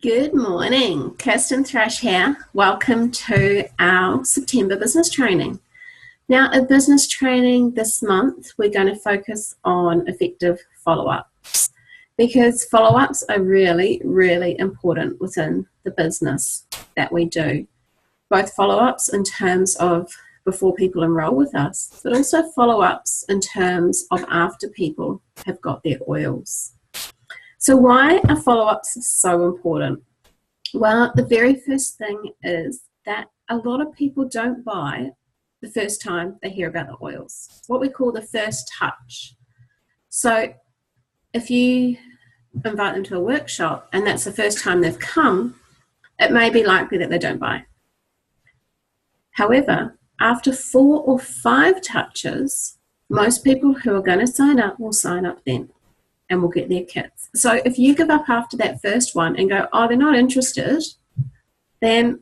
Good morning, Kirsten Thrush here. Welcome to our September business training. Now, at business training this month, we're going to focus on effective follow-ups because follow-ups are really, really important within the business that we do. Both follow-ups in terms of before people enroll with us, but also follow-ups in terms of after people have got their oils. So why are follow-ups so important? Well, the very first thing is that a lot of people don't buy the first time they hear about the oils, what we call the first touch. So if you invite them to a workshop and that's the first time they've come, it may be likely that they don't buy. However, after 4 or 5 touches, most people who are going to sign up will sign up then and will get their kits. So if you give up after that first one and go, oh, they're not interested, then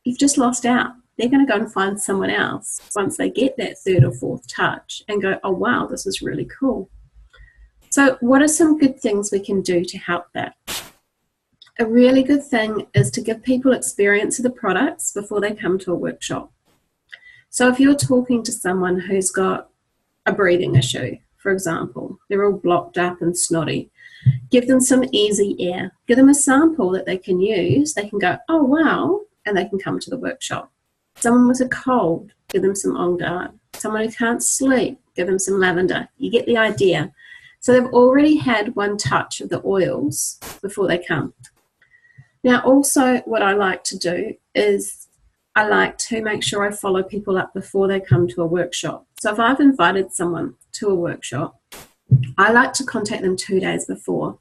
you've just lost out. They're going to go and find someone else once they get that 3rd or 4th touch and go, oh, wow, this is really cool. So what are some good things we can do to help that? A really good thing is to give people experience of the products before they come to a workshop. So if you're talking to someone who's got a breathing issue, for example, they're all blocked up and snotty, give them some easy air. Give them a sample that they can use. They can go, oh, wow, and they can come to the workshop. Someone with a cold, give them some on guard. Someone who can't sleep, give them some lavender. You get the idea. So they've already had one touch of the oils before they come. Now, also what I like to do is I like to make sure I follow people up before they come to a workshop. So if I've invited someone to a workshop, I like to contact them 2 days before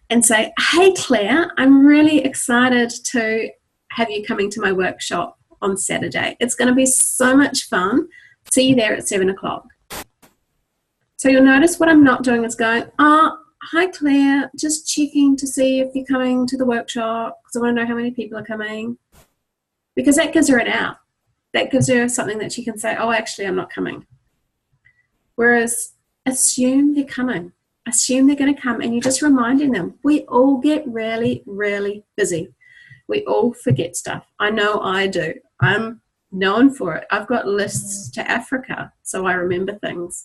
and say, hey, Claire, I'm really excited to have you coming to my workshop on Saturday. It's going to be so much fun. See you there at 7 o'clock. So you'll notice what I'm not doing is going, oh, hi, Claire, just checking to see if you're coming to the workshop because I want to know how many people are coming. Because that gives her an out. That gives her something that she can say, oh, actually, I'm not coming. Whereas assume they're coming. Assume they're going to come, and you're just reminding them. We all get really, really busy. We all forget stuff. I know I do. I'm known for it. I've got lists to Africa, so I remember things.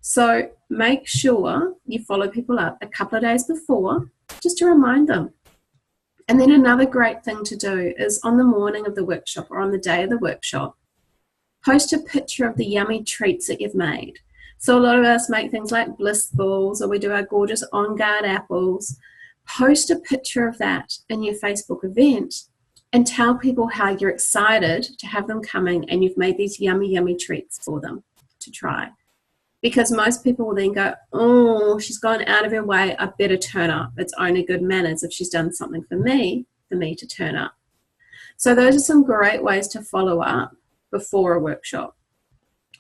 So make sure you follow people up a couple of days before just to remind them. And then another great thing to do is on the morning of the workshop or on the day of the workshop, post a picture of the yummy treats that you've made. So a lot of us make things like bliss balls, or we do our gorgeous On Guard apples. Post a picture of that in your Facebook event and tell people how you're excited to have them coming and you've made these yummy, yummy treats for them to try. Because most people will then go, oh, she's gone out of her way, I better turn up. It's only good manners if she's done something for me to turn up. So those are some great ways to follow up before a workshop.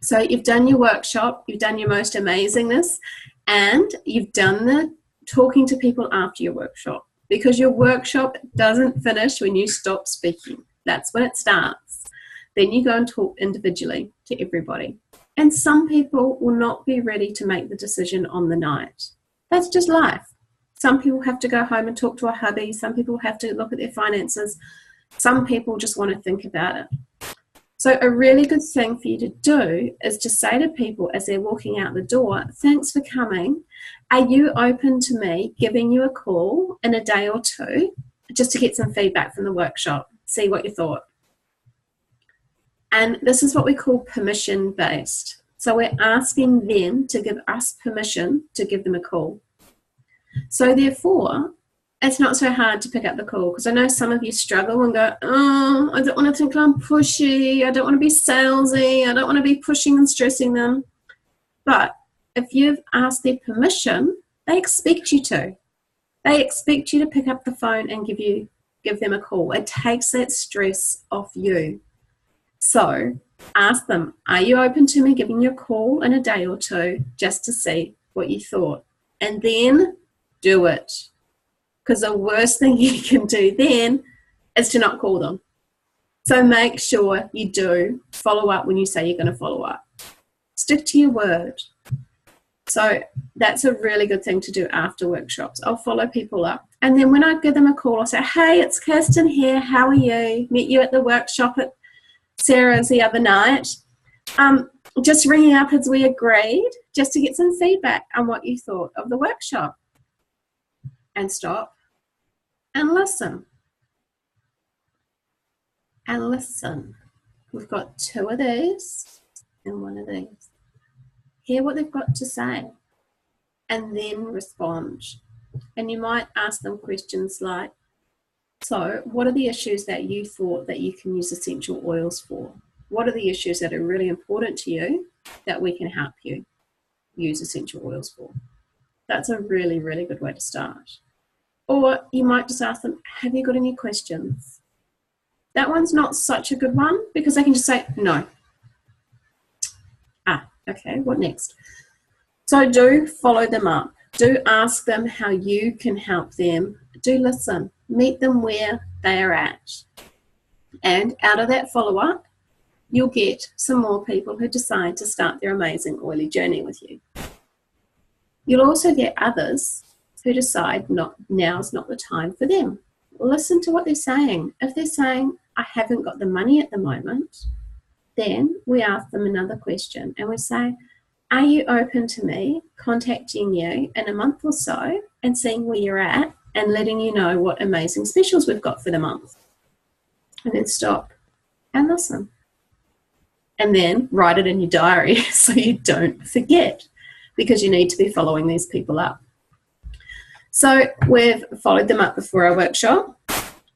So you've done your workshop, you've done your most amazingness, and you've done the talking to people after your workshop. Because your workshop doesn't finish when you stop speaking. That's when it starts. Then you go and talk individually to everybody. And some people will not be ready to make the decision on the night. That's just life. Some people have to go home and talk to a hubby. Some people have to look at their finances. Some people just want to think about it. So a really good thing for you to do is to say to people as they're walking out the door, thanks for coming. Are you open to me giving you a call in a day or 2 just to get some feedback from the workshop, see what you thought? And this is what we call permission-based. So we're asking them to give us permission to give them a call. So therefore, it's not so hard to pick up the call, because I know some of you struggle and go, oh, I don't want to think I'm pushy. I don't want to be salesy. I don't want to be pushing and stressing them. But if you've asked their permission, they expect you to. They expect you to pick up the phone and give them a call. It takes that stress off you. So ask them, are you open to me giving you a call in a day or 2 just to see what you thought? And then do it. Because the worst thing you can do then is to not call them. So make sure you do follow up when you say you're going to follow up. Stick to your word. So that's a really good thing to do after workshops. I'll follow people up. And then when I give them a call, I'll say, hey, it's Kirsten here. How are you? Met you at the workshop at Sarah's the other night. Just ringing up as we agreed, just to get some feedback on what you thought of the workshop. And stop and listen. And listen. We've got 2 of these and 1 of these. Hear what they've got to say and then respond. And you might ask them questions like, so what are the issues that you thought that you can use essential oils for? What are the issues that are really important to you that we can help you use essential oils for? That's a really, really good way to start. Or you might just ask them, have you got any questions? That one's not such a good one because they can just say, no. Okay, what next? So do follow them up. Do ask them how you can help them. Do listen. Meet them where they are at. And out of that follow-up, you'll get some more people who decide to start their amazing oily journey with you. You'll also get others who decide now's not the time for them. Listen to what they're saying. If they're saying, I haven't got the money at the moment, then we ask them another question and we say, are you open to me contacting you in a month or so and seeing where you're at and letting you know what amazing specials we've got for the month? And then stop and listen. And then write it in your diary so you don't forget, because you need to be following these people up. So we've followed them up before our workshop.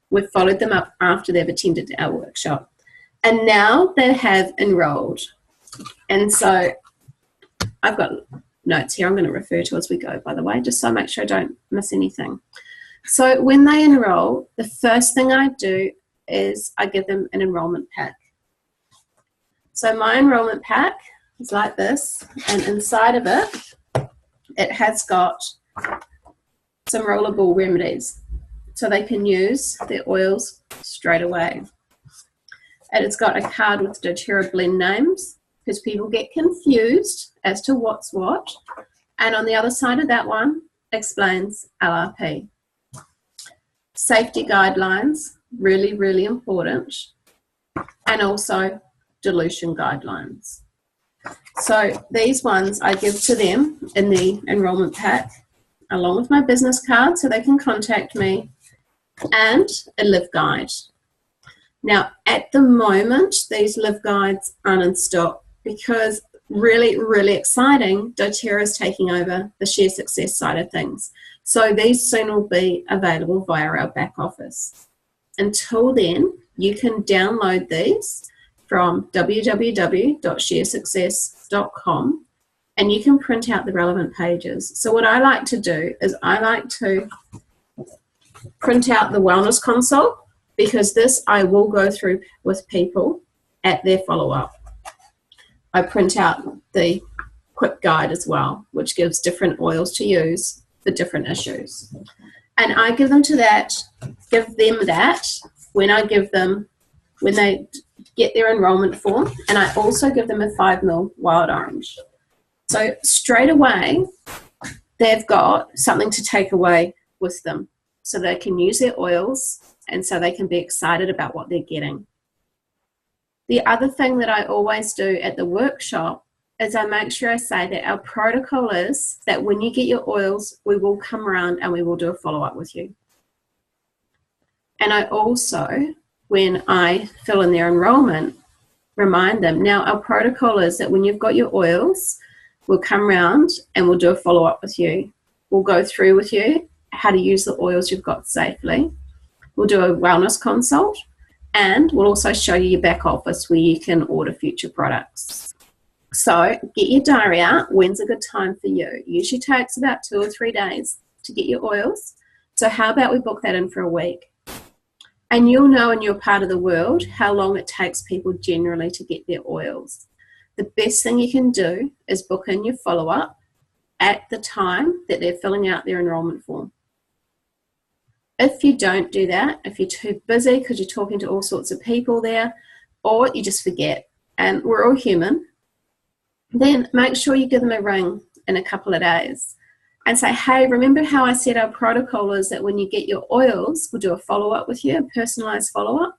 We've followed them up after they've attended our workshop. And now they have enrolled. And so I've got notes here I'm going to refer to as we go, by the way, just so I make sure I don't miss anything. So when they enroll, the first thing I do is I give them an enrollment pack. So my enrollment pack is like this, and inside of it, it has got some rollerball remedies so they can use their oils straight away. And it's got a card with doTERRA blend names because people get confused as to what's what. And on the other side of that one explains LRP. Safety guidelines, really, really important. And also dilution guidelines. So these ones I give to them in the enrollment pack along with my business card so they can contact me, and a live guide. Now at the moment these live guides aren't in stock because really, really exciting, doTERRA is taking over the Share Success side of things. So these soon will be available via our back office. Until then, you can download these from www.sharesuccess.com and you can print out the relevant pages. So what I like to do is I like to print out the wellness consult, because this I will go through with people at their follow-up. I print out the quick guide as well, which gives different oils to use for different issues. And I give them that when they get their enrollment form, and I also give them a 5 ml wild orange. So straight away, they've got something to take away with them so they can use their oils and so they can be excited about what they're getting. The other thing that I always do at the workshop is I make sure I say that our protocol is that when you get your oils, we will come around and we will do a follow-up with you. And I also, when I fill in their enrollment, remind them, now our protocol is that when you've got your oils, we'll come around and we'll do a follow-up with you. We'll go through with you how to use the oils you've got safely. We'll do a wellness consult, and we'll also show you your back office where you can order future products. So get your diary out. When's a good time for you? It usually takes about 2 or 3 days to get your oils. So how about we book that in for a week? And you'll know in your part of the world how long it takes people generally to get their oils. The best thing you can do is book in your follow-up at the time that they're filling out their enrollment form. If you don't do that, if you're too busy because you're talking to all sorts of people there, or you just forget, and we're all human, then make sure you give them a ring in a couple of days and say, hey, remember how I said our protocol is that when you get your oils, we'll do a follow-up with you, a personalised follow-up.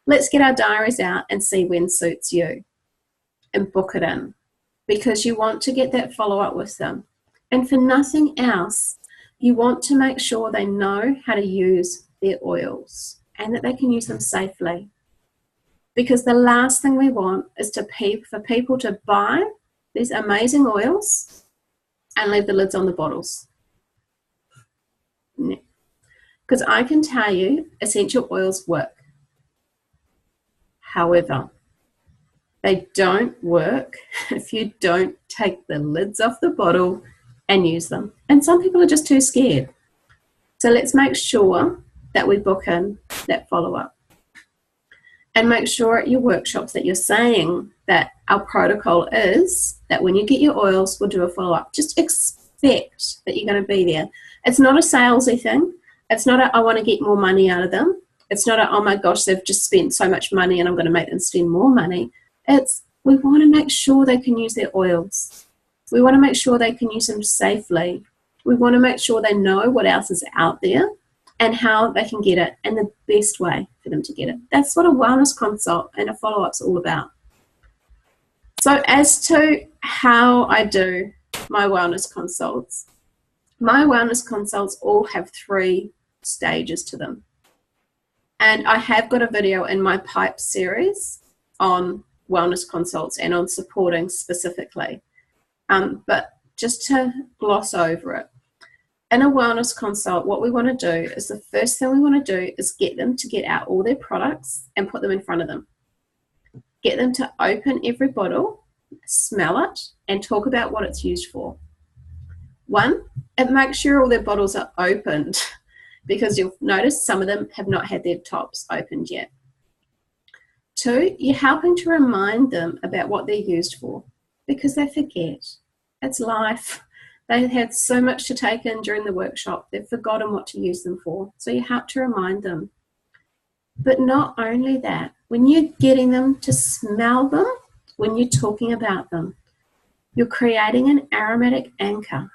Let's get our diaries out and see when suits you and book it in, because you want to get that follow-up with them. And for nothing else, you want to make sure they know how to use their oils and that they can use them safely. Because the last thing we want is for people to buy these amazing oils and leave the lids on the bottles. Because I can tell you, essential oils work. However, they don't work if you don't take the lids off the bottle and use them. And some people are just too scared. So let's make sure that we book in that follow-up. And make sure at your workshops that you're saying that our protocol is that when you get your oils, we'll do a follow-up. Just expect that you're going to be there. It's not a salesy thing. It's not a, I want to get more money out of them. It's not a, oh my gosh, they've just spent so much money and I'm going to make them spend more money. It's, we want to make sure they can use their oils. We want to make sure they can use them safely. We want to make sure they know what else is out there and how they can get it and the best way for them to get it. That's what a wellness consult and a follow-up's all about. So as to how I do my wellness consults all have 3 stages to them. And I have got a video in my Pipe series on wellness consults and on supporting specifically. But just to gloss over it, in a wellness consult, what we want to do is the first thing we want to do is get them to get out all their products and put them in front of them. Get them to open every bottle, smell it, and talk about what it's used for. 1, it makes sure all their bottles are opened because you'll notice some of them have not had their tops opened yet. 2, you're helping to remind them about what they're used for because they forget. It's life. They had so much to take in during the workshop, they've forgotten what to use them for. So you have to remind them. But not only that, when you're getting them to smell them, when you're talking about them, you're creating an aromatic anchor.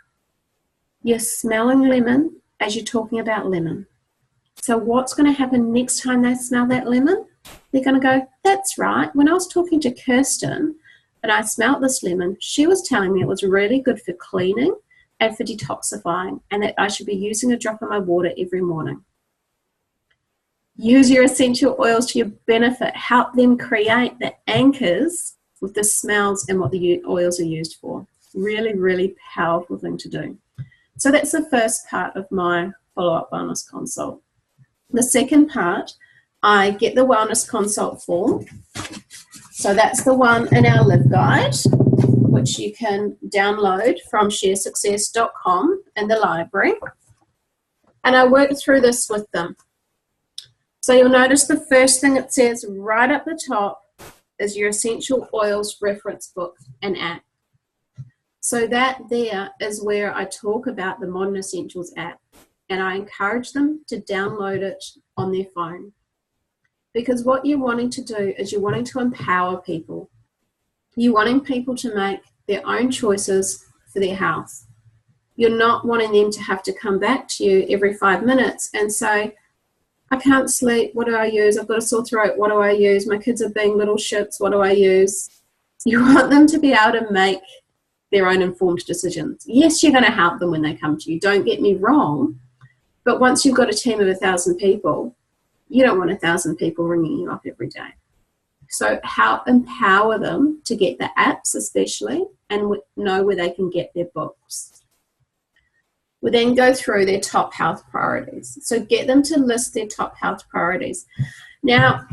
You're smelling lemon as you're talking about lemon. So what's going to happen next time they smell that lemon? They're going to go, that's right. When I was talking to Kirsten and I smelled this lemon, she was telling me it was really good for cleaning and for detoxifying and that I should be using a drop in my water every morning. Use your essential oils to your benefit. Help them create the anchors with the smells and what the oils are used for. Really, really powerful thing to do. So that's the first part of my follow-up wellness consult. The second part, I get the wellness consult form. So that's the one in our Live Guide, which you can download from sharesuccess.com in the library. And I work through this with them. So you'll notice the first thing it says right up the top is your essential oils reference book and app. So that there is where I talk about the Modern Essentials app, and I encourage them to download it on their phone. Because what you're wanting to do is you're wanting to empower people. You're wanting people to make their own choices for their health. You're not wanting them to have to come back to you every 5 minutes and say, I can't sleep, what do I use? I've got a sore throat, what do I use? My kids are being little shits, what do I use? You want them to be able to make their own informed decisions. Yes, you're going to help them when they come to you, don't get me wrong, but once you've got a team of 1,000 people, you don't want 1,000 people ringing you up every day. So help empower them to get the apps especially and know where they can get their books. We then go through their top health priorities. So get them to list their top health priorities. Now,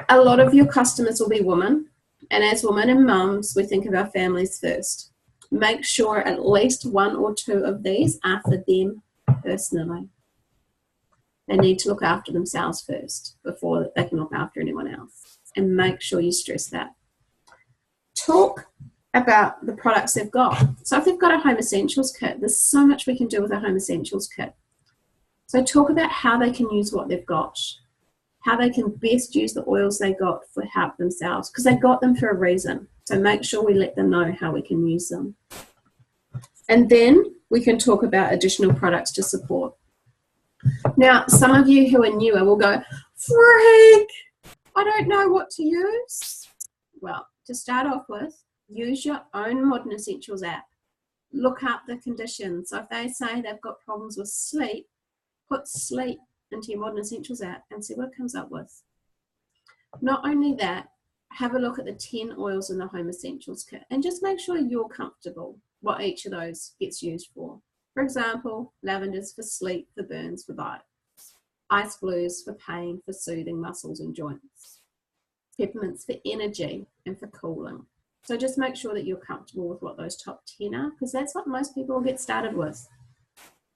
a lot of your customers will be women, and as women and mums, we think of our families first. Make sure at least 1 or 2 of these are for them personally. They need to look after themselves first before they can look after anyone else. And make sure you stress that. Talk about the products they've got. So if they've got a home essentials kit, there's so much we can do with a home essentials kit. So talk about how they can use what they've got, how they can best use the oils they got for help themselves, because they got them for a reason. So make sure we let them know how we can use them. And then we can talk about additional products to support. Now, some of you who are newer will go, freak, I don't know what to use. Well, to start off with, use your own Modern Essentials app. Look up the conditions. So if they say they've got problems with sleep, put sleep into your Modern Essentials app and see what it comes up with. Not only that, have a look at the 10 oils in the Home Essentials kit and just make sure you're comfortable what each of those gets used for. For example, lavender's for sleep, for burns, for bites. Ice blues for pain, for soothing muscles and joints. Peppermints for energy and for cooling. So just make sure that you're comfortable with what those top 10 are, because that's what most people will get started with.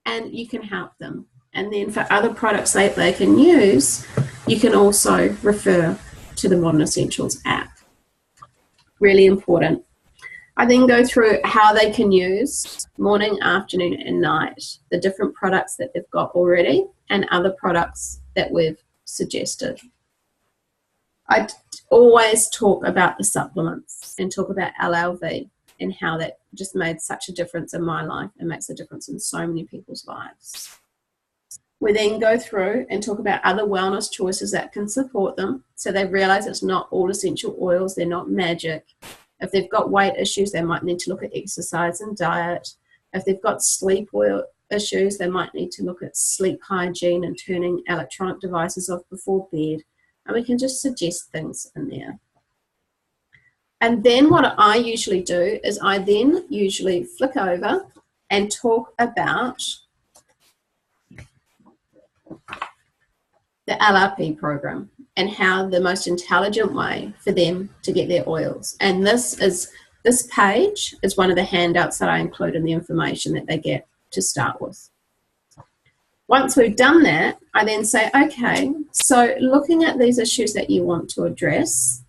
And you can help them. And then for other products that they can use, you can also refer to the Modern Essentials app. Really important. I then go through how they can use morning, afternoon, and night, the different products that they've got already and other products that we've suggested. I always talk about the supplements and talk about LLV and how that just made such a difference in my life and makes a difference in so many people's lives. We then go through and talk about other wellness choices that can support them, so they realize it's not all essential oils, they're not magic. If they've got weight issues, they might need to look at exercise and diet. If they've got sleep oil issues, they might need to look at sleep hygiene and turning electronic devices off before bed. And we can just suggest things in there. And then what I usually do is I then usually flick over and talk about the LRP program and how the most intelligent way for them to get their oils. And this page is one of the handouts that I include in the information that they get to start with. Once we've done that, I then say, okay, so looking at these issues that you want to address,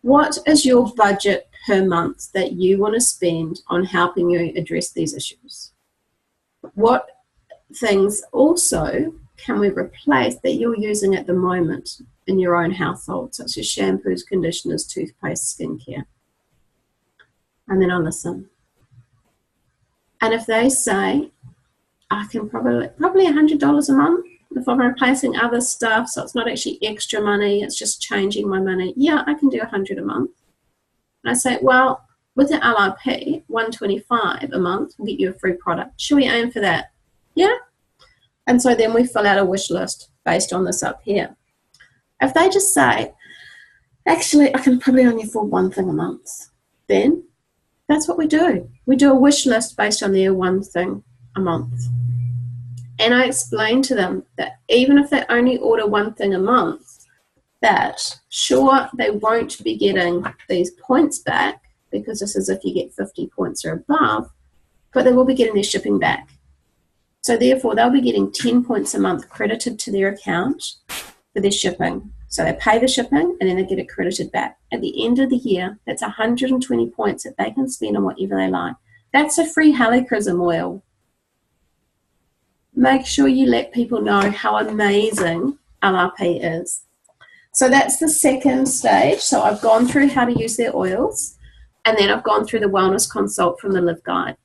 what is your budget per month that you want to spend on helping you address these issues? What things also can we replace that you're using at the moment in your own household, such as shampoos, conditioners, toothpaste, skincare? And then I listen. And if they say, I can probably $100 a month if I'm replacing other stuff, so it's not actually extra money, it's just changing my money. Yeah, I can do $100 a month. And I say, well, with the LRP, $125 a month will get you a free product. Should we aim for that? Yeah. And so then we fill out a wish list based on this up here. If they just say, actually, I can probably only afford one thing a month, then that's what we do. We do a wish list based on their one thing a month. And I explain to them that even if they only order one thing a month, that sure, they won't be getting these points back, because this is if you get 50 points or above, but they will be getting their shipping back. So therefore, they'll be getting 10 points a month credited to their account for their shipping. So they pay the shipping and then they get it credited back. At the end of the year, that's 120 points that they can spend on whatever they like. That's a free helichrysum oil. Make sure you let people know how amazing LRP is. So that's the second stage. So I've gone through how to use their oils, and then I've gone through the wellness consult from the Live Guide.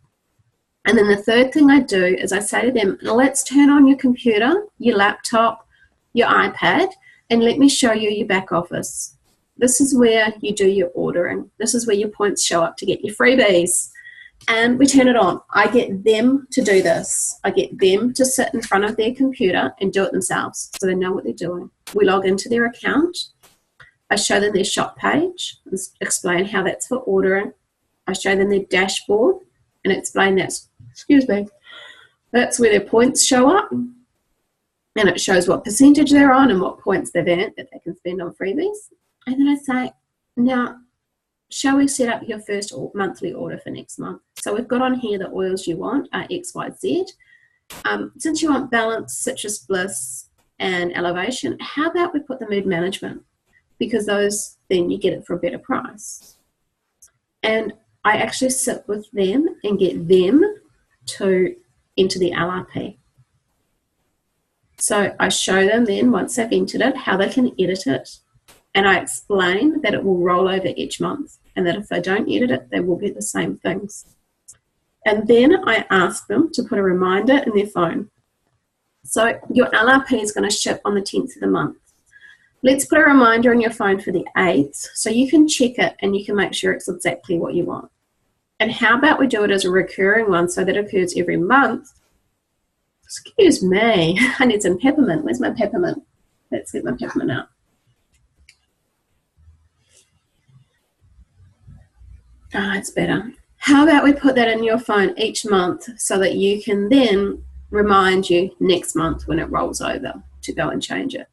And then the third thing I do is I say to them, let's turn on your computer, your laptop, your iPad, and let me show you your back office. This is where you do your ordering. This is where your points show up to get your freebies. And we turn it on. I get them to do this. I get them to sit in front of their computer and do it themselves so they know what they're doing. We log into their account. I show them their shop page and explain how that's for ordering. I show them their dashboard and explain that's where their points show up. And it shows what percentage they're on and what points they've earned that they can spend on freebies. And then I say, now, shall we set up your first monthly order for next month? So we've got on here the oils you want are X, Y, Z. Since you want balance, citrus bliss, and elevation, how about we put the mood management? Because those, then you get it for a better price. And I actually sit with them and get them to enter the LRP. So I show them then, once they've entered it, how they can edit it. And I explain that it will roll over each month, and that if they don't edit it, they will get the same things. And then I ask them to put a reminder in their phone. So your LRP is going to ship on the 10th of the month. Let's put a reminder on your phone for the 8th so you can check it and you can make sure it's exactly what you want. And how about we do it as a recurring one so that it occurs every month? Excuse me, I need some peppermint. Where's my peppermint? Let's get my peppermint out. Ah, it's better. How about we put that in your phone each month so that you can then remind you next month when it rolls over to go and change it.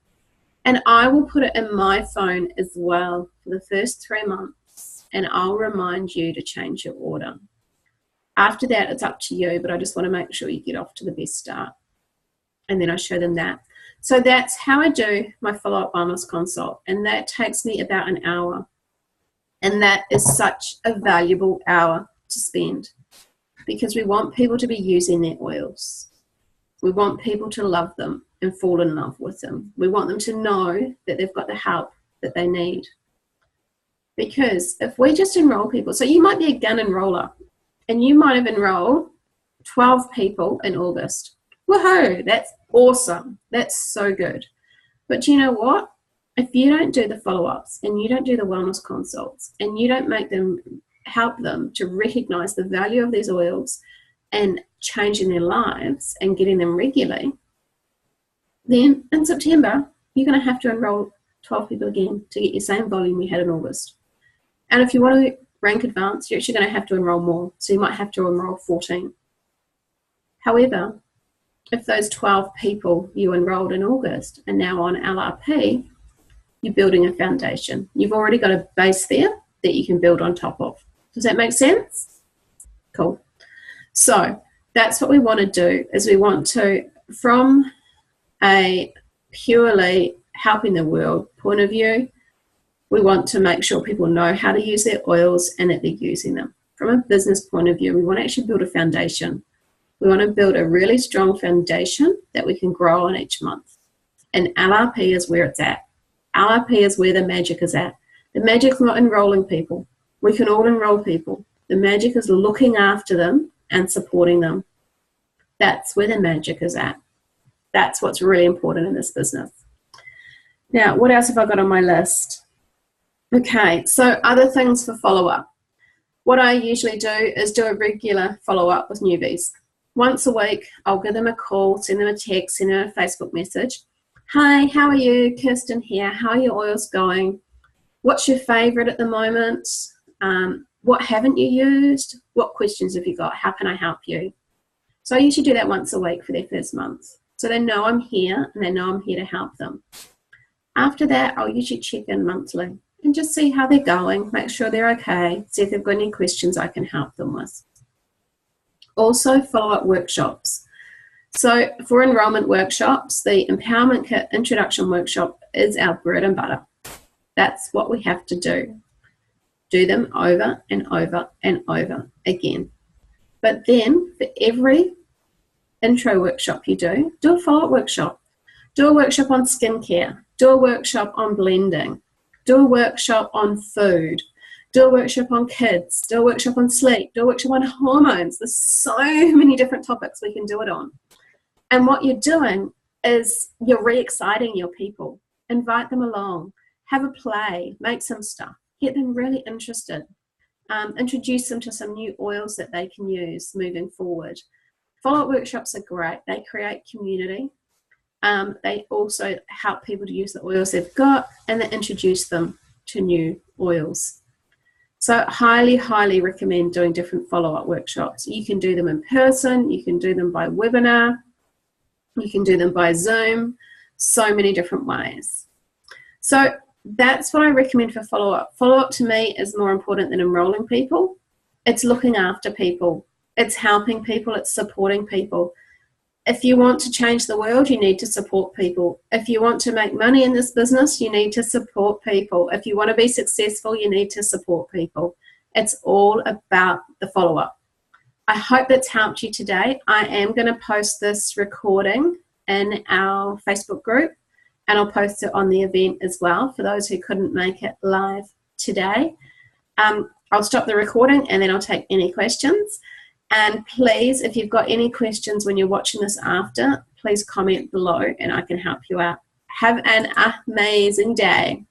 And I will put it in my phone as well for the first 3 months, and I'll remind you to change your order. After that, it's up to you, but I just want to make sure you get off to the best start. And then I show them that. So that's how I do my follow-up wellness consult, and that takes me about an hour. And that is such a valuable hour to spend because we want people to be using their oils. We want people to love them and fall in love with them. We want them to know that they've got the help that they need. Because if we just enroll people, so you might be a gun enroller and you might have enrolled 12 people in August. Woohoo, that's awesome. That's so good. But you know what? If you don't do the follow-ups and you don't do the wellness consults and you don't make them, help them to recognize the value of these oils and changing their lives and getting them regularly, then in September, you're going to have to enroll 12 people again to get your same volume you had in August. And if you want to rank advanced, you're actually going to have to enroll more. So you might have to enroll 14. However, if those 12 people you enrolled in August are now on LRP, you're building a foundation. You've already got a base there that you can build on top of. Does that make sense? Cool. So that's what we want to do, is we want to, from a purely helping the world point of view, we want to make sure people know how to use their oils and that they're using them. From a business point of view, we want to actually build a foundation. We want to build a really strong foundation that we can grow on each month. And LRP is where it's at. LRP is where the magic is at. The magic's not enrolling people. We can all enroll people. The magic is looking after them and supporting them. That's where the magic is at. That's what's really important in this business. Now, what else have I got on my list? Okay, so other things for follow-up. What I usually do is do a regular follow-up with newbies. Once a week, I'll give them a call, send them a text, send them a Facebook message. Hi, how are you? Kirsten here. How are your oils going? What's your favorite at the moment? What haven't you used? What questions have you got? How can I help you? So I usually do that once a week for their first month. So they know I'm here and they know I'm here to help them. After that, I'll usually check in monthly and just see how they're going, make sure they're okay, see if they've got any questions I can help them with. Also, follow-up workshops. So for enrollment workshops, the Empowerment Kit Introduction Workshop is our bread and butter. That's what we have to do. Do them over and over and over again. But then for every intro workshop you do a follow-up workshop. Do a workshop on skincare. Do a workshop on blending. Do a workshop on food. Do a workshop on kids. Do a workshop on sleep. Do a workshop on hormones. There's so many different topics we can do it on. And what you're doing is you're re-exciting your people. Invite them along. Have a play. Make some stuff. Get them really interested. Introduce them to some new oils that they can use moving forward. Follow-up workshops are great. They create community. They also help people to use the oils they've got, and they introduce them to new oils. So highly, highly recommend doing different follow-up workshops. You can do them in person. You can do them by webinar. You can do them by Zoom. So many different ways. So that's what I recommend for follow-up. Follow-up to me is more important than enrolling people. It's looking after people. It's helping people. It's supporting people. If you want to change the world, you need to support people. If you want to make money in this business, you need to support people. If you want to be successful, you need to support people. It's all about the follow-up. I hope that's helped you today. I am going to post this recording in our Facebook group, and I'll post it on the event as well for those who couldn't make it live today. I'll stop the recording and then I'll take any questions. And please, if you've got any questions when you're watching this after, please comment below and I can help you out. Have an amazing day.